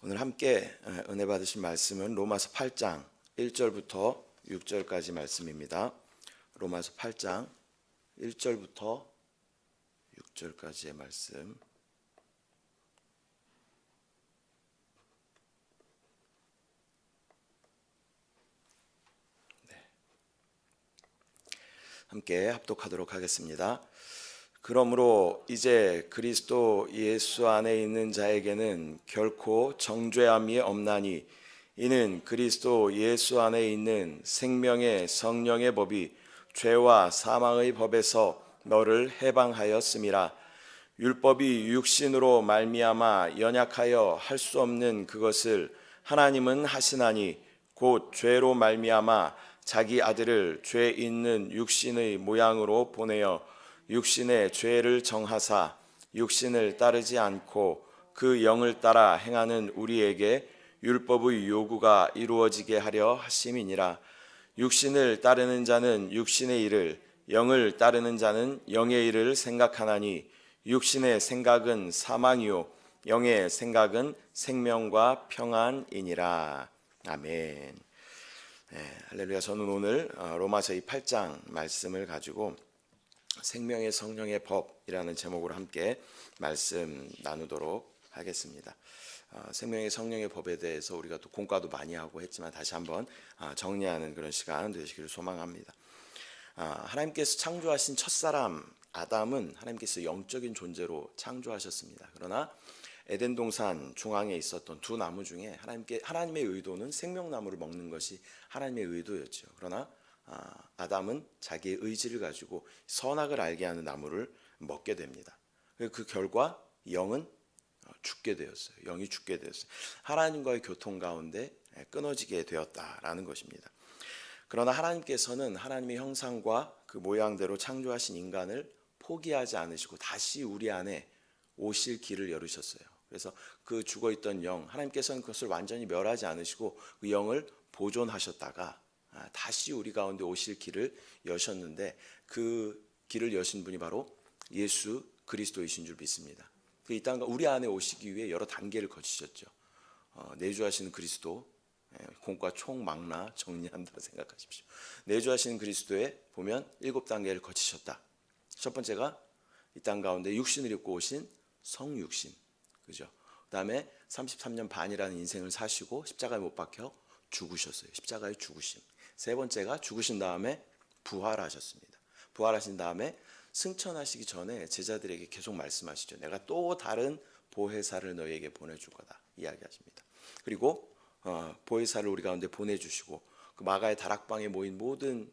오늘 함께 은혜 받으신 말씀은 로마서 8장 1절부터 6절까지 말씀입니다. 로마서 8장 1절부터 6절까지의 말씀. 함께 합독하도록 하겠습니다. 그러므로 이제 그리스도 예수 안에 있는 자에게는 결코 정죄함이 없나니 이는 그리스도 예수 안에 있는 생명의 성령의 법이 죄와 사망의 법에서 너를 해방하였음이라. 율법이 육신으로 말미암아 연약하여 할 수 없는 그것을 하나님은 하시나니 곧 죄로 말미암아 자기 아들을 죄 있는 육신의 모양으로 보내어 육신의 죄를 정하사 육신을 따르지 않고 그 영을 따라 행하는 우리에게 율법의 요구가 이루어지게 하려 하심이니라. 육신을 따르는 자는 육신의 일을, 영을 따르는 자는 영의 일을 생각하나니 육신의 생각은 사망이요 영의 생각은 생명과 평안이니라. 아멘. 할렐루야. 저는 오늘 로마서 8장 말씀을 가지고 생명의 성령의 법이라는 제목으로 함께 말씀 나누도록 하겠습니다. 생명의 성령의 법에 대해서 우리가 또 공과도 많이 하고 했지만 다시 한번 정리하는 그런 시간 되시기를 소망합니다. 하나님께서 창조하신 첫사람 아담은 하나님께서 영적인 존재로 창조하셨습니다. 그러나 에덴 동산 중앙에 있었던 두 나무 중에 하나님의 의도는 생명나무를 먹는 것이 하나님의 의도였죠. 그러나 아담은 자기의 의지를 가지고 선악을 알게 하는 나무를 먹게 됩니다. 그 결과 영은 죽게 되었어요. 영이 죽게 되었어요. 하나님과의 교통 가운데 끊어지게 되었다라는 것입니다. 그러나 하나님께서는 하나님의 형상과 그 모양대로 창조하신 인간을 포기하지 않으시고 다시 우리 안에 오실 길을 열으셨어요. 그래서 그 죽어있던 영, 하나님께서는 그것을 완전히 멸하지 않으시고 그 영을 보존하셨다가 다시 우리 가운데 오실 길을 여셨는데 그 길을 여신 분이 바로 예수 그리스도이신 줄 믿습니다. 이 땅 우리 안에 오시기 위해 여러 단계를 거치셨죠. 내주하시는 그리스도, 공과 총 망라 정리한다고 생각하십시오. 내주하시는 그리스도에 보면 7단계를 거치셨다. 첫 번째가 이 땅 가운데 육신을 입고 오신 성육신, 그죠? 그다음에 33년 반이라는 인생을 사시고 십자가에 못 박혀 죽으셨어요. 십자가의 죽으심. 세 번째가 죽으신 다음에 부활하셨습니다. 부활하신 다음에 승천하시기 전에 제자들에게 계속 말씀하시죠. 내가 또 다른 보혜사를 너희에게 보내줄 거다 이야기하십니다. 그리고 보혜사를 우리 가운데 보내주시고 그 마가의 다락방에 모인 모든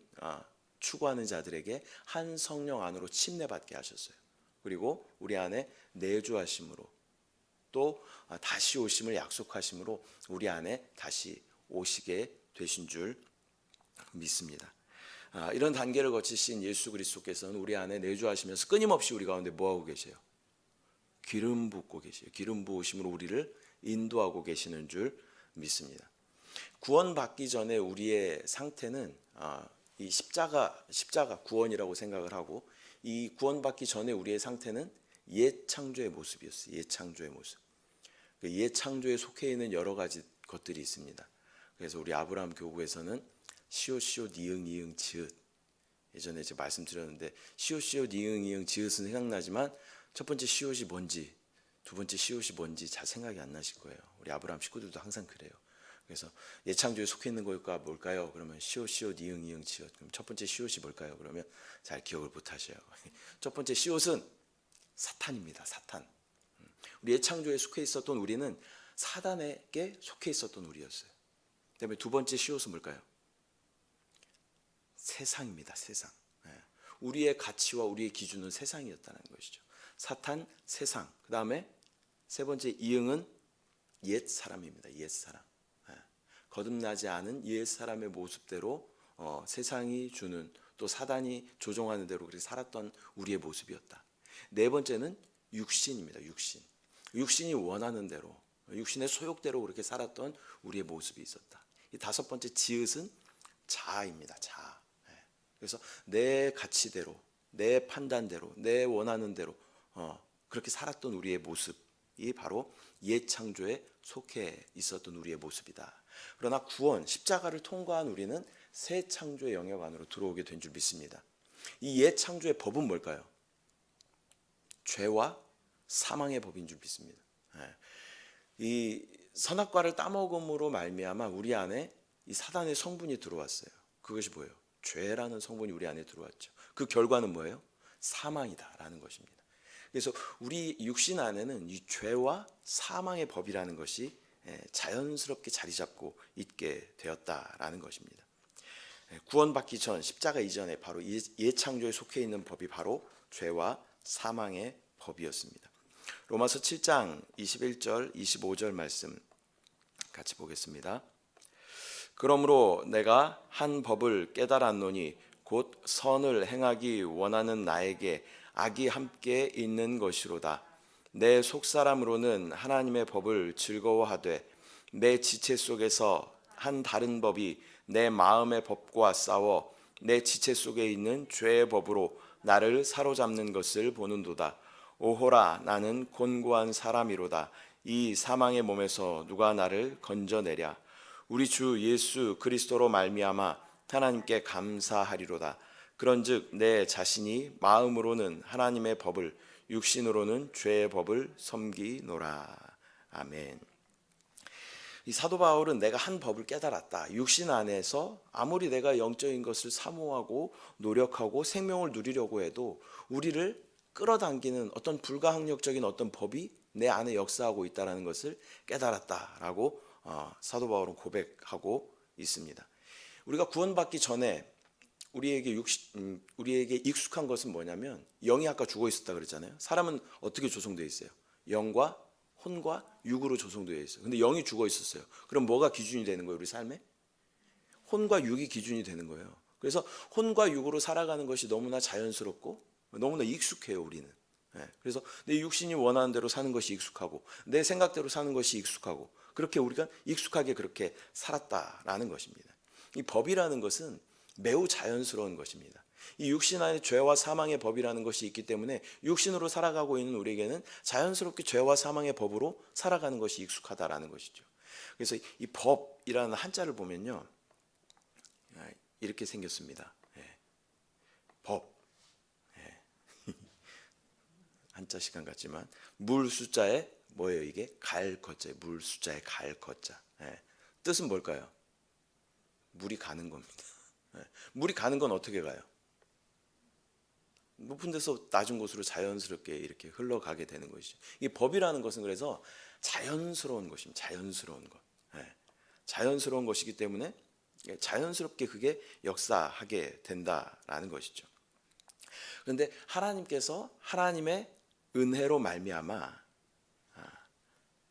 추구하는 자들에게 한 성령 안으로 침례받게 하셨어요. 그리고 우리 안에 내주하심으로 또 다시 오심을 약속하심으로 우리 안에 다시 오시게 되신 줄 믿습니다. 이런 단계를 거치신 예수 그리스도께서는 우리 안에 내주하시면서 끊임없이 우리 가운데 뭐하고 계세요? 기름 붓고 계세요. 기름 부으심으로 우리를 인도하고 계시는 줄 믿습니다. 구원받기 전에 우리의 상태는 이 십자가 구원이라고 생각을 하고 이 구원받기 전에 우리의 상태는 옛 창조의 모습이었어요. 옛 창조의 모습. 옛 창조에 속해 있는 여러 가지 것들이 있습니다. 그래서 우리 아브라함 교구에서는 시옷 니응 지읒, 예전에 제가 말씀드렸는데 시옷 니응 지읒은 생각나지만 첫 번째 시옷이 뭔지 두 번째 시옷이 뭔지 잘 생각이 안 나실 거예요. 우리 아브라함 식구들도 항상 그래요. 그래서 옛 창조에 속해 있는 거일까 뭘까요? 그러면 시옷 니응 지읒. 그럼 첫 번째 시옷이 뭘까요? 그러면 잘 기억을 못 하셔요. 첫 번째 시옷은 사탄입니다. 사탄. 우리 옛 창조에 속해 있었던 우리는 사단에게 속해 있었던 우리였어요. 그다음에 두 번째 시옷은 뭘까요? 세상입니다. 세상. 우리의 가치와 우리의 기준은 세상이었다는 것이죠. 사탄, 세상. 그 다음에 세 번째 이응은 옛 사람입니다. 옛 사람. 거듭나지 않은 옛 사람의 모습대로 세상이 주는 또 사단이 조종하는 대로 그렇게 살았던 우리의 모습이었다. 네 번째는 육신입니다. 육신이 원하는 대로 육신의 소욕대로 그렇게 살았던 우리의 모습이 있었다. 이 다섯 번째 지읒은 자아입니다. 자아. 그래서 내 가치대로, 내 판단대로, 내 원하는 대로 그렇게 살았던 우리의 모습이 바로 옛 창조에 속해 있었던 우리의 모습이다. 그러나 구원, 십자가를 통과한 우리는 새 창조의 영역 안으로 들어오게 된 줄 믿습니다. 이 옛 창조의 법은 뭘까요? 죄와 사망의 법인 줄 믿습니다. 이 선악과를 따먹음으로 말미암아 우리 안에 이 사단의 성분이 들어왔어요. 그것이 뭐예요? 죄라는 성분이 우리 안에 들어왔죠. 그 결과는 뭐예요? 사망이다라는 것입니다. 그래서 우리 육신 안에는 이 죄와 사망의 법이라는 것이 자연스럽게 자리 잡고 있게 되었다라는 것입니다. 구원받기 전, 십자가 이전에 바로 옛 창조에 속해 있는 법이 바로 죄와 사망의 법이었습니다. 로마서 7장 21절 25절 말씀 같이 보겠습니다. 그러므로 내가 한 법을 깨달았노니 곧 선을 행하기 원하는 나에게 악이 함께 있는 것이로다. 내 속사람으로는 하나님의 법을 즐거워하되 내 지체 속에서 한 다른 법이 내 마음의 법과 싸워 내 지체 속에 있는 죄의 법으로 나를 사로잡는 것을 보는도다. 오호라, 나는 곤고한 사람이로다. 이 사망의 몸에서 누가 나를 건져내랴. 우리 주 예수 그리스도로 말미암아 하나님께 감사하리로다. 그런즉 내 자신이 마음으로는 하나님의 법을, 육신으로는 죄의 법을 섬기노라. 아멘. 이 사도 바울은 내가 한 법을 깨달았다. 육신 안에서 아무리 내가 영적인 것을 사모하고 노력하고 생명을 누리려고 해도 우리를 끌어당기는 어떤 불가항력적인 어떤 법이 내 안에 역사하고 있다는 것을 깨달았다라고 사도 바울은 고백하고 있습니다. 우리가 구원받기 전에 우리에게 익숙한 것은 뭐냐면 영이 아까 죽어 있었다 그랬잖아요. 사람은 어떻게 조성되어 있어요? 영과 혼과 육으로 조성되어 있어요. 근데 영이 죽어 있었어요. 그럼 뭐가 기준이 되는 거예요? 우리 삶에? 혼과 육이 기준이 되는 거예요. 그래서 혼과 육으로 살아가는 것이 너무나 자연스럽고 너무나 익숙해요, 우리는. 그래서 내 육신이 원하는 대로 사는 것이 익숙하고 내 생각대로 사는 것이 익숙하고 그렇게 우리가 익숙하게 그렇게 살았다라는 것입니다. 이 법이라는 것은 매우 자연스러운 것입니다. 이 육신 안에 죄와 사망의 법이라는 것이 있기 때문에 육신으로 살아가고 있는 우리에게는 자연스럽게 죄와 사망의 법으로 살아가는 것이 익숙하다라는 것이죠. 그래서 이 법이라는 한자를 보면요, 이렇게 생겼습니다. 법. 한자 시간 같지만 물 숫자에 뭐예요? 이게 갈 거자. 물 숫자에 갈 거자. 뜻은 뭘까요? 물이 가는 겁니다. 물이 가는 건 어떻게 가요? 높은 데서 낮은 곳으로 자연스럽게 이렇게 흘러가게 되는 것이죠. 이 법이라는 것은 그래서 자연스러운 것입니다. 자연스러운 것. 자연스러운 것이기 때문에 자연스럽게 그게 역사하게 된다라는 것이죠. 그런데 하나님께서 하나님의 은혜로 말미암아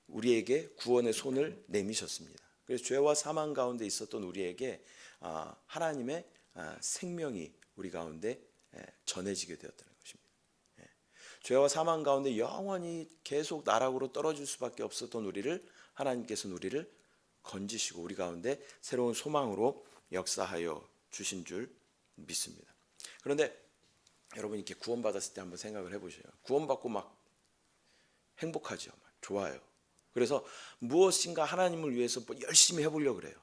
우리에게 구원의 손을 내미셨습니다. 그래서 죄와 사망 가운데 있었던 우리에게 하나님의 생명이 우리 가운데 전해지게 되었다는 것입니다. 죄와 사망 가운데 영원히 계속 나락으로 떨어질 수밖에 없었던 우리를 하나님께서는 우리를 건지시고 우리 가운데 새로운 소망으로 역사하여 주신 줄 믿습니다. 그런데 여러분 이렇게 구원받았을 때 한번 생각을 해보세요. 구원받고 막 행복하죠. 막 좋아요. 그래서 무엇인가 하나님을 위해서 열심히 해보려고 그래요.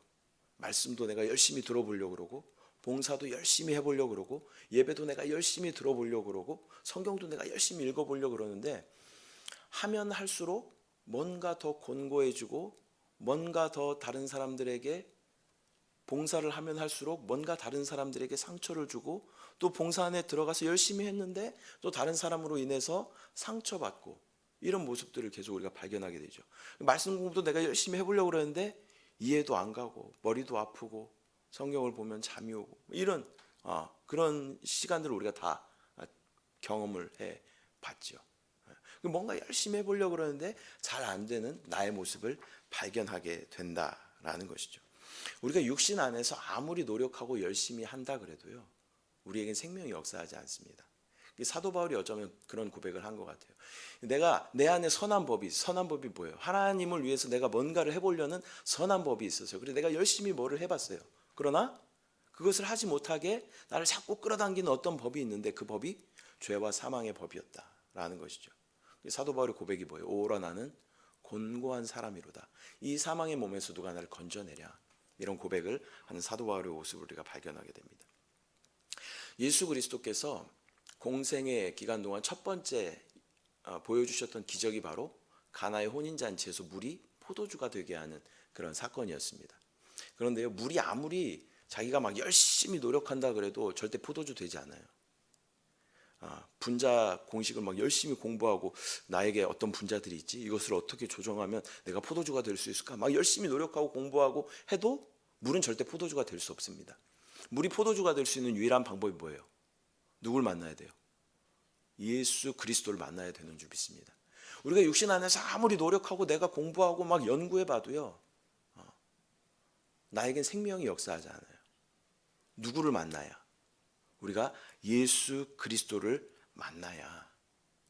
말씀도 내가 열심히 들어보려고 그러고 봉사도 열심히 해보려고 그러고 예배도 내가 열심히 들어보려고 그러고 성경도 내가 열심히 읽어보려고 그러는데 하면 할수록 뭔가 더 곤고해지고 뭔가 더 다른 사람들에게 봉사를 하면 할수록 뭔가 다른 사람들에게 상처를 주고 또 봉사 안에 들어가서 열심히 했는데 또 다른 사람으로 인해서 상처받고 이런 모습들을 계속 우리가 발견하게 되죠. 말씀 공부도 내가 열심히 해보려고 그러는데 이해도 안 가고 머리도 아프고 성경을 보면 잠이 오고 이런 그런 시간들을 우리가 다 경험을 해봤죠. 뭔가 열심히 해보려고 그러는데 잘 안 되는 나의 모습을 발견하게 된다라는 것이죠. 우리가 육신 안에서 아무리 노력하고 열심히 한다 그래도요, 우리에겐 생명이 역사하지 않습니다. 사도 바울이 어쩌면 그런 고백을 한 것 같아요. 내가 내 안에 선한 법이 뭐예요? 하나님을 위해서 내가 뭔가를 해보려는 선한 법이 있었어요. 그래서 내가 열심히 뭐를 해봤어요. 그러나 그것을 하지 못하게 나를 자꾸 끌어당기는 어떤 법이 있는데 그 법이 죄와 사망의 법이었다라는 것이죠. 사도 바울의 고백이 뭐예요? 오라 나는 곤고한 사람이로다. 이 사망의 몸에서 누가 나를 건져내랴. 이런 고백을 하는 사도 바울의 모습을 우리가 발견하게 됩니다. 예수 그리스도께서 공생의 기간 동안 첫 번째 보여주셨던 기적이 바로 가나의 혼인잔치에서 물이 포도주가 되게 하는 그런 사건이었습니다. 그런데요, 물이 아무리 자기가 막 열심히 노력한다 그래도 절대 포도주 되지 않아요. 분자 공식을 막 열심히 공부하고 나에게 어떤 분자들이 있지, 이것을 어떻게 조정하면 내가 포도주가 될 수 있을까, 막 열심히 노력하고 공부하고 해도 물은 절대 포도주가 될 수 없습니다. 물이 포도주가 될 수 있는 유일한 방법이 뭐예요? 누굴 만나야 돼요? 예수 그리스도를 만나야 되는 줄 믿습니다. 우리가 육신 안에서 아무리 노력하고 내가 공부하고 막 연구해 봐도요, 나에겐 생명이 역사하지 않아요. 누구를 만나야? 우리가 예수 그리스도를 만나야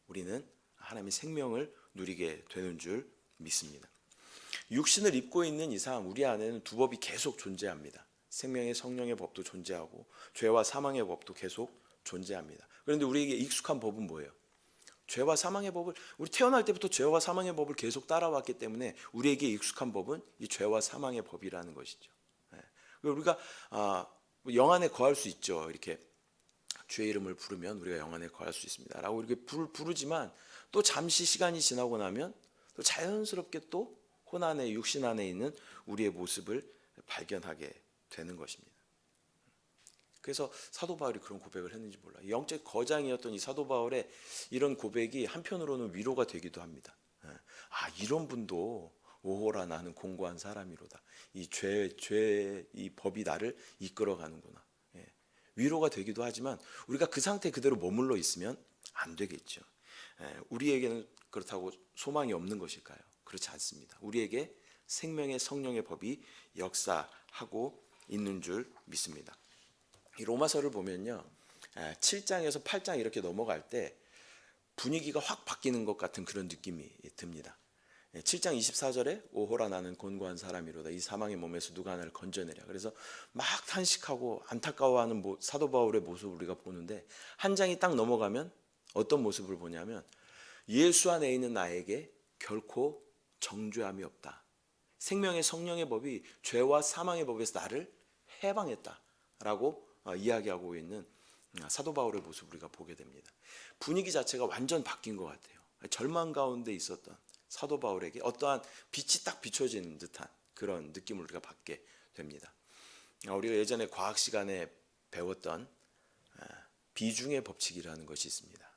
우리는 하나님의 생명을 누리게 되는 줄 믿습니다. 육신을 입고 있는 이상 우리 안에는 두 법이 계속 존재합니다. 생명의 성령의 법도 존재하고 죄와 사망의 법도 계속 존재합니다. 그런데 우리에게 익숙한 법은 뭐예요? 죄와 사망의 법을, 우리 태어날 때부터 죄와 사망의 법을 계속 따라왔기 때문에 우리에게 익숙한 법은 이 죄와 사망의 법이라는 것이죠. 우리가 영안에 거할 수 있죠. 이렇게 주의 이름을 부르면 우리가 영안에 거할 수 있습니다 라고 이렇게 부르지만 또 잠시 시간이 지나고 나면 또 자연스럽게 또 혼 안에, 육신 안에 있는 우리의 모습을 발견하게 되는 것입니다. 그래서 사도 바울이 그런 고백을 했는지 몰라요. 영적 거장이었던 이 사도 바울의 이런 고백이 한편으로는 위로가 되기도 합니다. 이런 분도 오호라 나는 공고한 사람이로다. 이 이 법이 나를 이끌어가는구나. 위로가 되기도 하지만 우리가 그 상태 그대로 머물러 있으면 안 되겠죠. 우리에게는 그렇다고 소망이 없는 것일까요? 그렇지 않습니다. 우리에게 생명의 성령의 법이 역사하고 있는 줄 믿습니다. 이 로마서를 보면요, 7장에서 8장 이렇게 넘어갈 때 분위기가 확 바뀌는 것 같은 그런 느낌이 듭니다. 7장 24절에 오호라 나는 곤고한 사람이로다. 이 사망의 몸에서 누가 나를 건져내랴. 그래서 막 탄식하고 안타까워하는 사도 바울의 모습을 우리가 보는데, 한 장이 딱 넘어가면 어떤 모습을 보냐면 예수 안에 있는 나에게 결코 정죄함이 없다. 생명의 성령의 법이 죄와 사망의 법에서 나를 해방했다라고 이야기하고 있는 사도 바울의 모습을 우리가 보게 됩니다. 분위기 자체가 완전 바뀐 것 같아요. 절망 가운데 있었던 사도 바울에게 어떠한 빛이 딱 비춰진 듯한 그런 느낌을 우리가 받게 됩니다. 우리가 예전에 과학 시간에 배웠던 비중의 법칙이라는 것이 있습니다.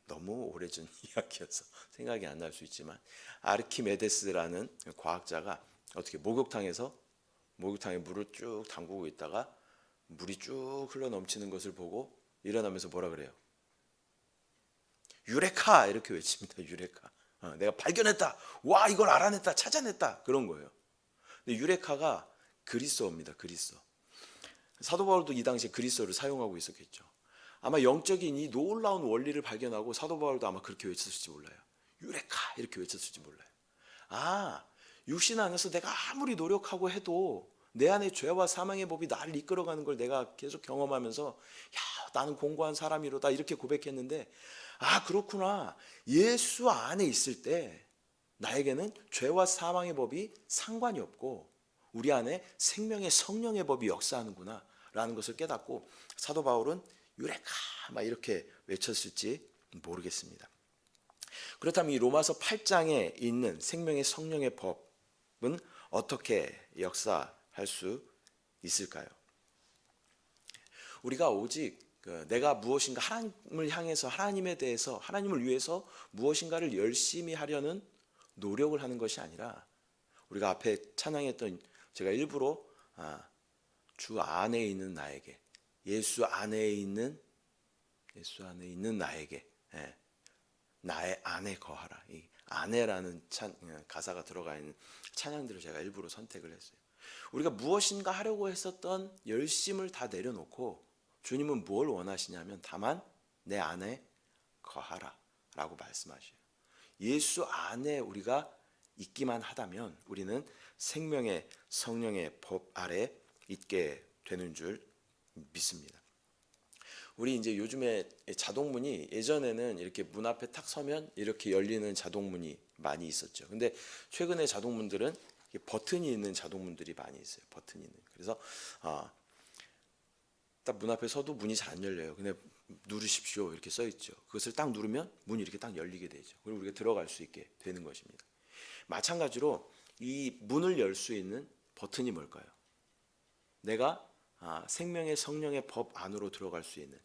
너무 오래전 이야기여서 생각이 안 날 수 있지만, 아르키메데스라는 과학자가 어떻게 목욕탕에 물을 쭉 담그고 있다가 물이 쭉 흘러 넘치는 것을 보고 일어나면서 뭐라 그래요? 유레카! 이렇게 외칩니다. 유레카. 내가 발견했다. 와, 이걸 알아냈다. 찾아냈다. 그런 거예요. 근데 유레카가 그리스어입니다. 그리스어. 사도 바울도 이 당시에 그리스어를 사용하고 있었겠죠. 아마 영적인 이 놀라운 원리를 발견하고 사도 바울도 아마 그렇게 외쳤을지 몰라요. 유레카! 이렇게 외쳤을지 몰라요. 육신 안에서 내가 아무리 노력하고 해도 내 안에 죄와 사망의 법이 나를 이끌어가는 걸 내가 계속 경험하면서 나는 공고한 사람이로다 이렇게 고백했는데, 그렇구나. 예수 안에 있을 때 나에게는 죄와 사망의 법이 상관이 없고 우리 안에 생명의 성령의 법이 역사하는구나 라는 것을 깨닫고 사도 바울은 유레카! 막 이렇게 외쳤을지 모르겠습니다. 그렇다면 이 로마서 8장에 있는 생명의 성령의 법은 어떻게 역사할 수 있을까요? 우리가 오직 내가 무엇인가 하나님을 향해서, 하나님에 대해서, 하나님을 위해서 무엇인가를 열심히 하려는 노력을 하는 것이 아니라, 우리가 앞에 찬양했던, 제가 일부러 주 안에 있는 나에게, 예수 안에 있는 나에게, 나의 안에 거하라. 이 안에라는 가사가 들어가 있는 찬양들을 제가 일부러 선택을 했어요. 우리가 무엇인가 하려고 했었던 열심을 다 내려놓고 주님은 뭘 원하시냐면 다만 내 안에 거하라 라고 말씀하셔요. 예수 안에 우리가 있기만 하다면 우리는 생명의 성령의 법 아래 있게 되는 줄 믿습니다. 우리 이제 요즘에 자동문이 예전에는 이렇게 문 앞에 탁 서면 이렇게 열리는 자동문이 많이 있었죠. 근데 최근에 자동문들은 버튼이 있는 자동문들이 많이 있어요. 버튼이 있는. 그래서 딱 문 앞에 서도 문이 잘 안 열려요. 근데 누르십시오 이렇게 써 있죠. 그것을 딱 누르면 문이 이렇게 딱 열리게 되죠. 그리고 우리가 들어갈 수 있게 되는 것입니다. 마찬가지로 이 문을 열 수 있는 버튼이 뭘까요? 내가 생명의 성령의 법 안으로 들어갈 수 있는,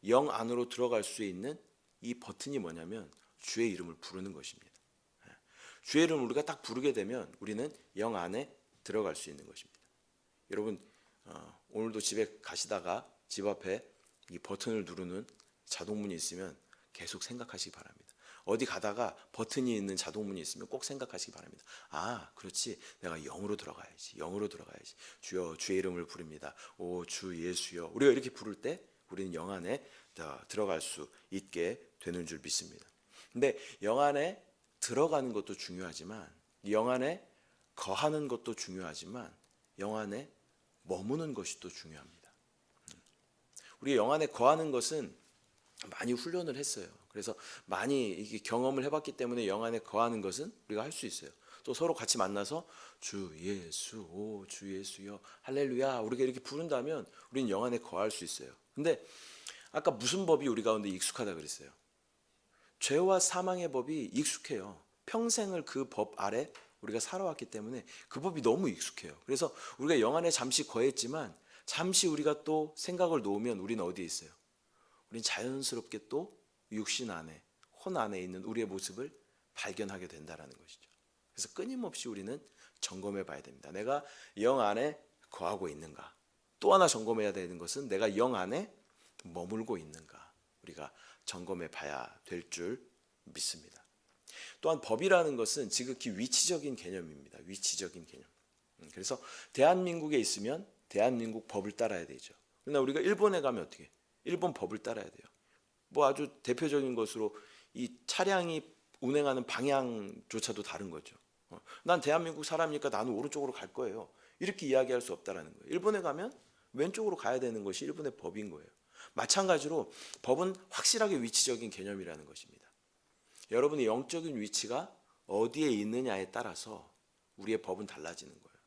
영 안으로 들어갈 수 있는 이 버튼이 뭐냐면 주의 이름을 부르는 것입니다. 주의 이름을 우리가 딱 부르게 되면 우리는 영 안에 들어갈 수 있는 것입니다. 여러분 오늘도 집에 가시다가 집 앞에 이 버튼을 누르는 자동문이 있으면 계속 생각하시기 바랍니다. 어디 가다가 버튼이 있는 자동문이 있으면 꼭 생각하시기 바랍니다. 그렇지. 내가 영으로 들어가야지. 영으로 들어가야지. 주여 주의 이름을 부릅니다. 오 주 예수여. 우리가 이렇게 부를 때 우리는 영 안에 들어갈 수 있게 되는 줄 믿습니다. 근데 영 안에 들어가는 것도 중요하지만 영 안에 거하는 것도 중요하지만 영 안에 머무는 것이 또 중요합니다. 우리 영 안에 거하는 것은 많이 훈련을 했어요. 그래서 많이 이게 경험을 해봤기 때문에 영 안에 거하는 것은 우리가 할 수 있어요. 또 서로 같이 만나서 주 예수, 오 주 예수여, 할렐루야 우리가 이렇게 부른다면 우리는 영 안에 거할 수 있어요. 근데 아까 무슨 법이 우리 가운데 익숙하다 그랬어요? 죄와 사망의 법이 익숙해요. 평생을 그 법 아래 우리가 살아왔기 때문에 그 법이 너무 익숙해요. 그래서 우리가 영 안에 잠시 거했지만 잠시 우리가 또 생각을 놓으면 우리는 어디에 있어요? 우리는 자연스럽게 또 육신 안에, 혼 안에 있는 우리의 모습을 발견하게 된다는 것이죠. 그래서 끊임없이 우리는 점검해 봐야 됩니다. 내가 영 안에 거하고 있는가? 또 하나 점검해야 되는 것은 내가 영 안에 머물고 있는가? 우리가 점검해 봐야 될 줄 믿습니다. 또한 법이라는 것은 지극히 위치적인 개념입니다. 위치적인 개념. 그래서 대한민국에 있으면 대한민국 법을 따라야 되죠. 그러나 우리가 일본에 가면 어떻게? 일본 법을 따라야 돼요. 뭐 아주 대표적인 것으로 이 차량이 운행하는 방향조차도 다른 거죠. 난 대한민국 사람이니까 나는 오른쪽으로 갈 거예요. 이렇게 이야기할 수 없다라는 거예요. 일본에 가면 왼쪽으로 가야 되는 것이 일본의 법인 거예요. 마찬가지로 법은 확실하게 위치적인 개념이라는 것입니다. 여러분의 영적인 위치가 어디에 있느냐에 따라서 우리의 법은 달라지는 거예요.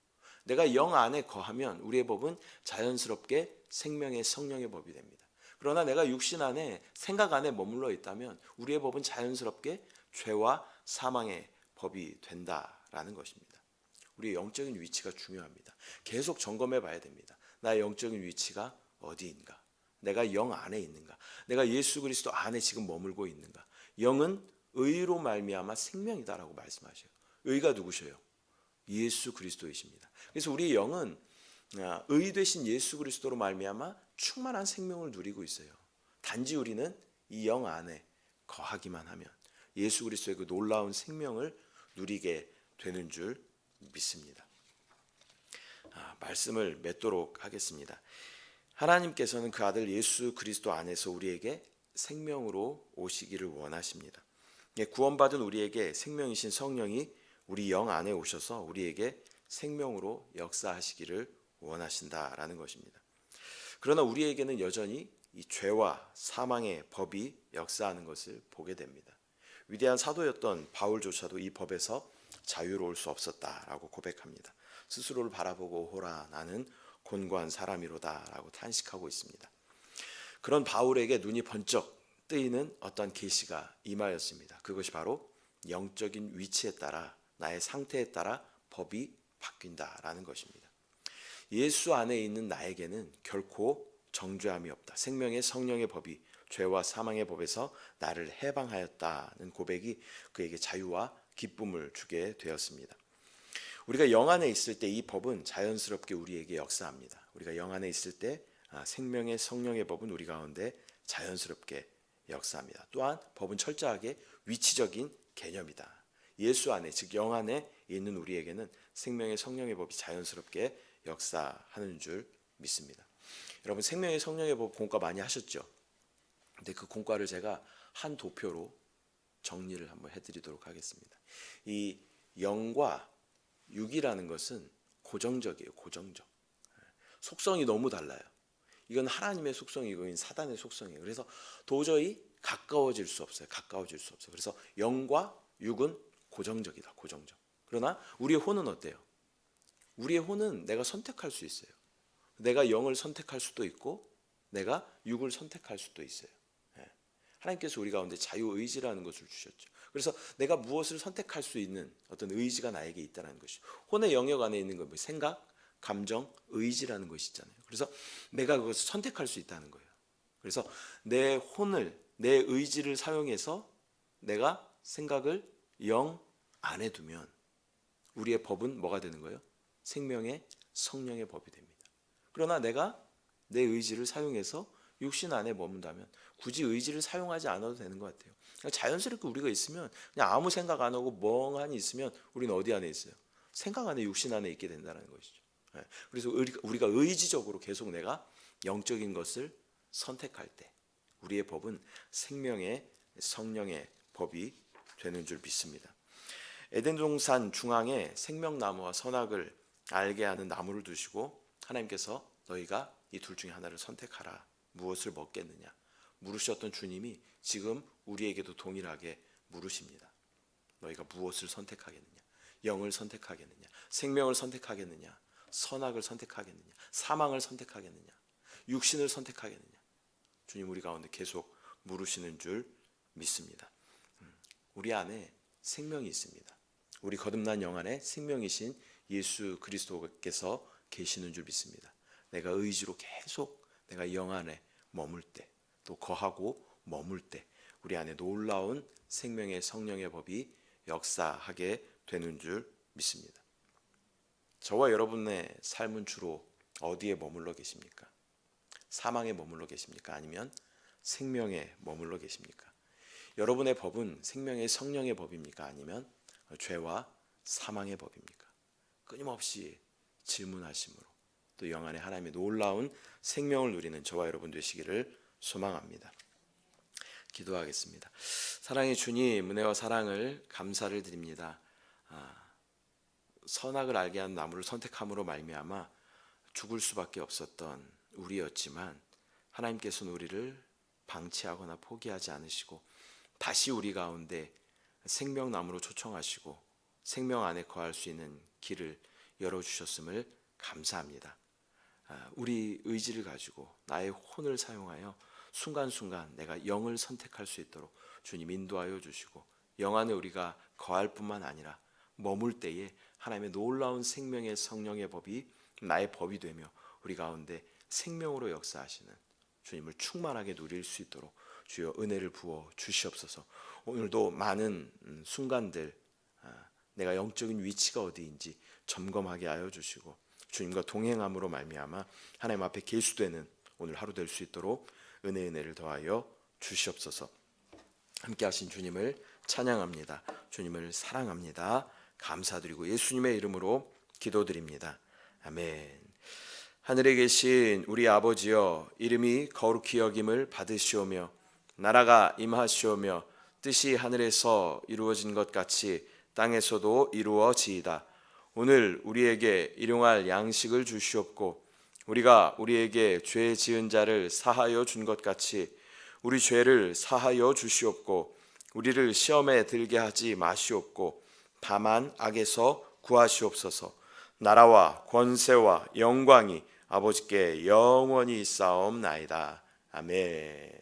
내가 영 안에 거하면 우리의 법은 자연스럽게 생명의 성령의 법이 됩니다. 그러나 내가 육신 안에 생각 안에 머물러 있다면 우리의 법은 자연스럽게 죄와 사망의 법이 된다라는 것입니다. 우리의 영적인 위치가 중요합니다. 계속 점검해 봐야 됩니다. 나의 영적인 위치가 어디인가? 내가 영 안에 있는가? 내가 예수 그리스도 안에 지금 머물고 있는가? 영은 의로 말미암아 생명이다라고 말씀하셔요. 의가 누구셔요? 예수 그리스도이십니다. 그래서 우리의 영은 의 되신 예수 그리스도로 말미암아 충만한 생명을 누리고 있어요. 단지 우리는 이 영 안에 거하기만 하면 예수 그리스도의 그 놀라운 생명을 누리게 되는 줄 믿습니다. 말씀을 맺도록 하겠습니다. 하나님께서는 그 아들 예수 그리스도 안에서 우리에게 생명으로 오시기를 원하십니다. 구원받은 우리에게 생명이신 성령이 우리 영 안에 오셔서 우리에게 생명으로 역사하시기를 원하신다라는 것입니다. 그러나 우리에게는 여전히 이 죄와 사망의 법이 역사하는 것을 보게 됩니다. 위대한 사도였던 바울조차도 이 법에서 자유로울 수 없었다라고 고백합니다. 스스로를 바라보고 호라 나는 곤고한 사람이로다라고 탄식하고 있습니다. 그런 바울에게 눈이 번쩍 뜨이는 어떤 계시가 임하였습니다. 그것이 바로 영적인 위치에 따라 나의 상태에 따라 법이 바뀐다라는 것입니다. 예수 안에 있는 나에게는 결코 정죄함이 없다. 생명의 성령의 법이 죄와 사망의 법에서 나를 해방하였다는 고백이 그에게 자유와 기쁨을 주게 되었습니다. 우리가 영 안에 있을 때 이 법은 자연스럽게 우리에게 역사합니다. 우리가 영 안에 있을 때 생명의 성령의 법은 우리 가운데 자연스럽게 역사합니다. 또한 법은 철저하게 위치적인 개념이다. 예수 안에 즉 영 안에 있는 우리에게는 생명의 성령의 법이 자연스럽게 역사하는 줄 믿습니다. 여러분 생명의 성령의 법 공과 많이 하셨죠? 근데 그 공과를 제가 한 도표로 정리를 한번 해드리도록 하겠습니다. 이 영과 육이라는 것은 고정적이에요. 고정적. 속성이 너무 달라요. 이건 하나님의 속성이고 이건 사단의 속성이에요. 그래서 도저히 가까워질 수 없어요. 가까워질 수 없어요. 그래서 영과 육은 고정적이다. 고정적. 그러나 우리의 혼은 어때요? 우리의 혼은 내가 선택할 수 있어요. 내가 영을 선택할 수도 있고 내가 육을 선택할 수도 있어요. 하나님께서 우리 가운데 자유의지라는 것을 주셨죠. 그래서 내가 무엇을 선택할 수 있는 어떤 의지가 나에게 있다는 것이죠. 혼의 영역 안에 있는 건 생각, 감정, 의지라는 것이 있잖아요. 그래서 내가 그것을 선택할 수 있다는 거예요. 그래서 내 혼을, 내 의지를 사용해서 내가 생각을 영 안에 두면 우리의 법은 뭐가 되는 거예요? 생명의 성령의 법이 됩니다. 그러나 내가 내 의지를 사용해서 육신 안에 머문다면 굳이 의지를 사용하지 않아도 되는 것 같아요. 그냥 자연스럽게 우리가 있으면 그냥 아무 생각 안 하고 멍하니 있으면 우리는 어디 안에 있어요? 생각 안에, 육신 안에 있게 된다는 것이죠. 그래서 우리가 의지적으로 계속 내가 영적인 것을 선택할 때 우리의 법은 생명의 성령의 법이 되는 줄 믿습니다. 에덴 동산 중앙에 생명나무와 선악을 알게 하는 나무를 두시고 하나님께서 너희가 이 둘 중에 하나를 선택하라. 무엇을 먹겠느냐 물으셨던 주님이 지금 우리에게도 동일하게 물으십니다. 너희가 무엇을 선택하겠느냐? 영을 선택하겠느냐? 생명을 선택하겠느냐? 선악을 선택하겠느냐? 사망을 선택하겠느냐? 육신을 선택하겠느냐? 주님 우리 가운데 계속 물으시는 줄 믿습니다. 우리 안에 생명이 있습니다. 우리 거듭난 영 안에 생명이신 예수 그리스도께서 계시는 줄 믿습니다. 내가 의지로 계속 내가 영 안에 머물 때, 또 거하고 머물 때 우리 안에 놀라운 생명의 성령의 법이 역사하게 되는 줄 믿습니다. 저와 여러분의 삶은 주로 어디에 머물러 계십니까? 사망에 머물러 계십니까? 아니면 생명에 머물러 계십니까? 여러분의 법은 생명의 성령의 법입니까? 아니면 죄와 사망의 법입니까? 끊임없이 질문하심으로 또 영 안에 하나님의 놀라운 생명을 누리는 저와 여러분 되시기를 소망합니다. 기도하겠습니다. 사랑의 주님, 은혜와 사랑을 감사를 드립니다. 선악을 알게 한 나무를 선택함으로 말미암아 죽을 수밖에 없었던 우리였지만 하나님께서는 우리를 방치하거나 포기하지 않으시고 다시 우리 가운데 생명나무로 초청하시고 생명 안에 거할 수 있는 길을 열어주셨음을 감사합니다. 우리 의지를 가지고 나의 혼을 사용하여 순간순간 내가 영을 선택할 수 있도록 주님 인도하여 주시고 영 안에 우리가 거할 뿐만 아니라 머물 때에 하나님의 놀라운 생명의 성령의 법이 나의 법이 되며 우리 가운데 생명으로 역사하시는 주님을 충만하게 누릴 수 있도록 주여 은혜를 부어 주시옵소서. 오늘도 많은 순간들 내가 영적인 위치가 어디인지 점검하게 하여 주시고 주님과 동행함으로 말미암아 하나님 앞에 계수되는 오늘 하루 될 수 있도록 은혜를 더하여 주시옵소서. 함께 하신 주님을 찬양합니다. 주님을 사랑합니다. 감사드리고 예수님의 이름으로 기도드립니다. 아멘. 하늘에 계신 우리 아버지여, 이름이 거룩히 여김을 받으시오며 나라가 임하시오며 뜻이 하늘에서 이루어진 것 같이 땅에서도 이루어지이다. 오늘 우리에게 일용할 양식을 주시옵고 우리가 우리에게 죄 지은 자를 사하여 준 것 같이 우리 죄를 사하여 주시옵고 우리를 시험에 들게 하지 마시옵고 다만 악에서 구하시옵소서. 나라와 권세와 영광이 아버지께 영원히 있사옵나이다. 아멘.